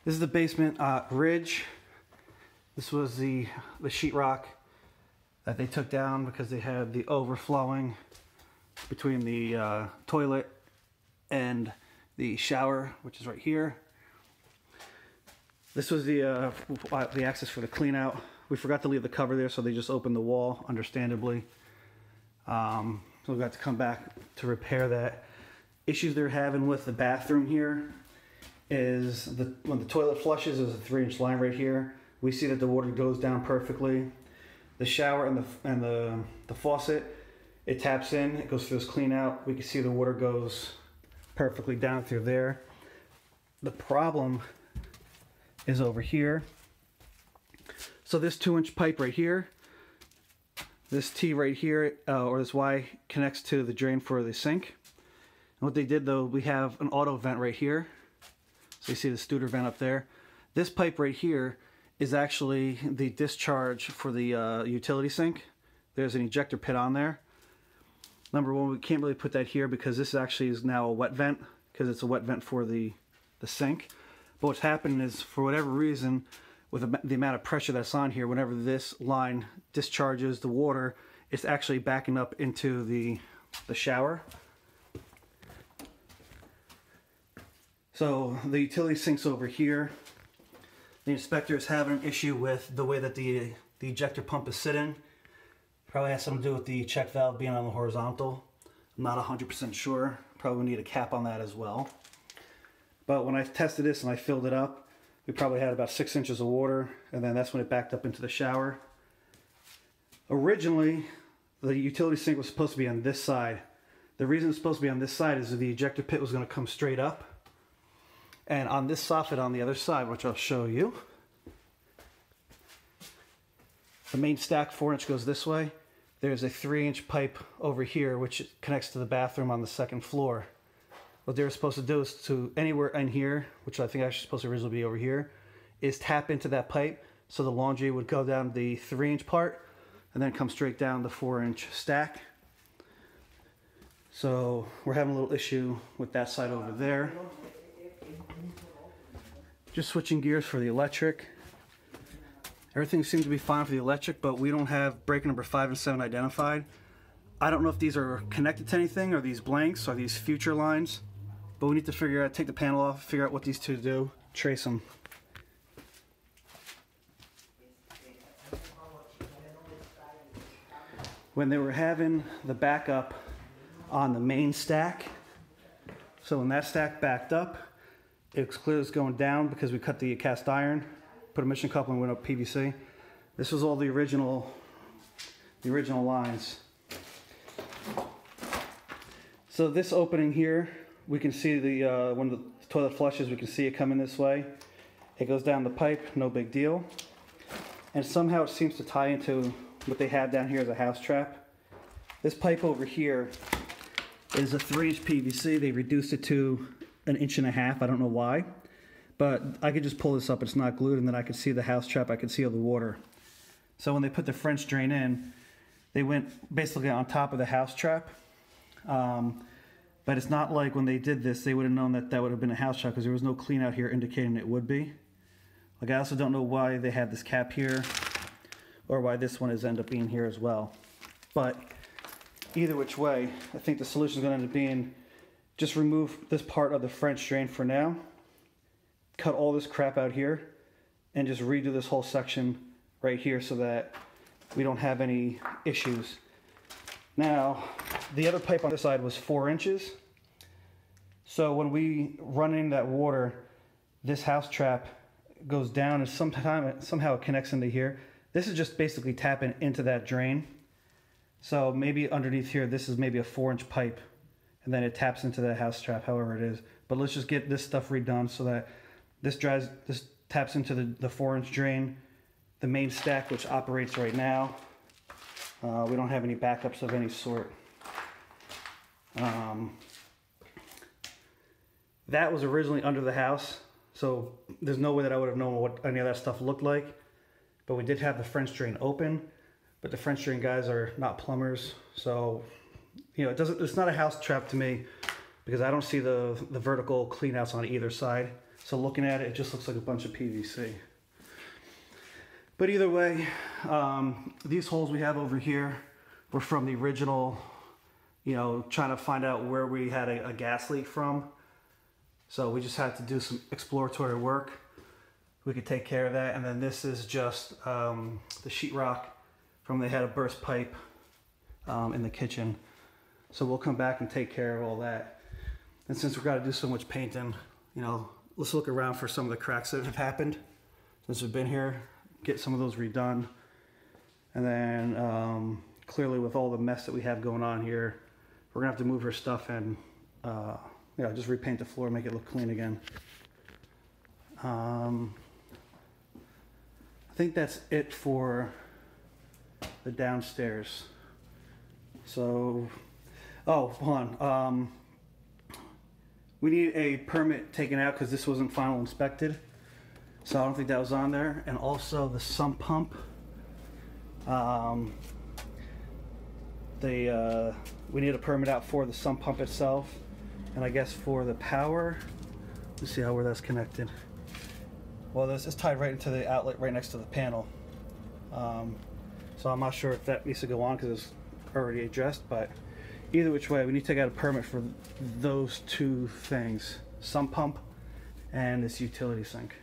This is the basement ridge. This was the sheetrock that they took down because they had the overflowing between the toilet and the shower, which is right here. This was the access for the clean out. We forgot to leave the cover there, so they just opened the wall, understandably. So we got to come back to repair that. Issues they're having with the bathroom here is when the toilet flushes, there's a 3-inch line right here. We see that the water goes down perfectly. The shower and the faucet, it taps in, it goes through this clean out. We can see the water goes perfectly down through there. The problem is over here. So this 2-inch pipe right here, this T right here, or this Y, connects to the drain for the sink. And what they did though, we have an auto vent right here. So you see the Studer vent up there. This pipe right here is actually the discharge for the utility sink. There's an ejector pit on there. Number one, we can't really put that here because this actually is now a wet vent, because it's a wet vent for the sink. But what's happened is, for whatever reason, with the amount of pressure that's on here, whenever this line discharges the water, it's actually backing up into the shower. So the utility sink's over here. The inspector is having an issue with the way that the ejector pump is sitting. Probably has something to do with the check valve being on the horizontal. I'm not 100% sure. Probably need a cap on that as well. But when I tested this and I filled it up, we probably had about 6 inches of water, and then that's when it backed up into the shower. Originally, the utility sink was supposed to be on this side. The reason it's supposed to be on this side is that the ejector pit was going to come straight up. And on this soffit on the other side, which I'll show you, the main stack 4-inch goes this way. There's a 3-inch pipe over here which connects to the bathroom on the second floor. What they were supposed to do is to anywhere in here, which I think actually supposed to originally be over here, is tap into that pipe so the laundry would go down the 3-inch part and then come straight down the 4-inch stack. So we're having a little issue with that side over there. Just switching gears for the electric. Everything seems to be fine for the electric, but we don't have breaker number 5 and 7 identified. I don't know if these are connected to anything, or these blanks, or these future lines, but we need to figure out, take the panel off, figure out what these two do, trace them. When they were having the backup on the main stack, so when that stack backed up, it was clear it's going down because we cut the cast iron, put a mission coupling, went up PVC. This was all the original lines. So this opening here, we can see when the toilet flushes, we can see it coming this way. It goes down the pipe, no big deal. And somehow it seems to tie into what they have down here as a house trap. This pipe over here is a 3-inch PVC. They reduced it to 1.5 inches. I don't know why, but I could just pull this up. It's not glued, and then I could see the house trap. I could see all the water. So when they put the French drain in, they went basically on top of the house trap. But it's not like when they did this, they would have known that that would have been a house trap, because there was no clean out here indicating it would be. Like, I also don't know why they have this cap here, or why this one is end up being here as well. But either which way, I think the solution is going to end up being just remove this part of the French drain for now, cut all this crap out here, and just redo this whole section right here so that we don't have any issues. Now, the other pipe on this side was 4 inches. So when we run in that water, this house trap goes down and somehow it connects into here. This is just basically tapping into that drain. So maybe underneath here, this is maybe a 4-inch pipe, and then it taps into that house trap, however it is. But let's just get this stuff redone so that this taps into the 4-inch drain, the main stack, which operates right now. We don't have any backups of any sort. That was originally under the house, so there's no way that I would have known what any of that stuff looked like. But we did have the French drain open, but the French drain guys are not plumbers, so you know, it's not a house trap to me, because I don't see the vertical cleanouts on either side. So looking at it, it just looks like a bunch of PVC. But either way, these holes we have over here were from the original, you know, trying to find out where we had a gas leak from. So we just had to do some exploratory work. We could take care of that. And then this is just the sheetrock from they had a burst pipe in the kitchen. So we'll come back and take care of all that. And since we've got to do so much painting, you know, let's look around for some of the cracks that have happened since we've been here, get some of those redone. And then clearly with all the mess that we have going on here, we're gonna have to move her stuff and just repaint the floor, make it look clean again. I think that's it for the downstairs. So, oh, hold on. We need a permit taken out because this wasn't final inspected. So I don't think that was on there. And also the sump pump. We need a permit out for the sump pump itself. And I guess for the power, let's see where that's connected. Well, this is tied right into the outlet right next to the panel. So I'm not sure if that needs to go on because it's already addressed, but either which way, we need to take out a permit for those two things, sump pump and this utility sink.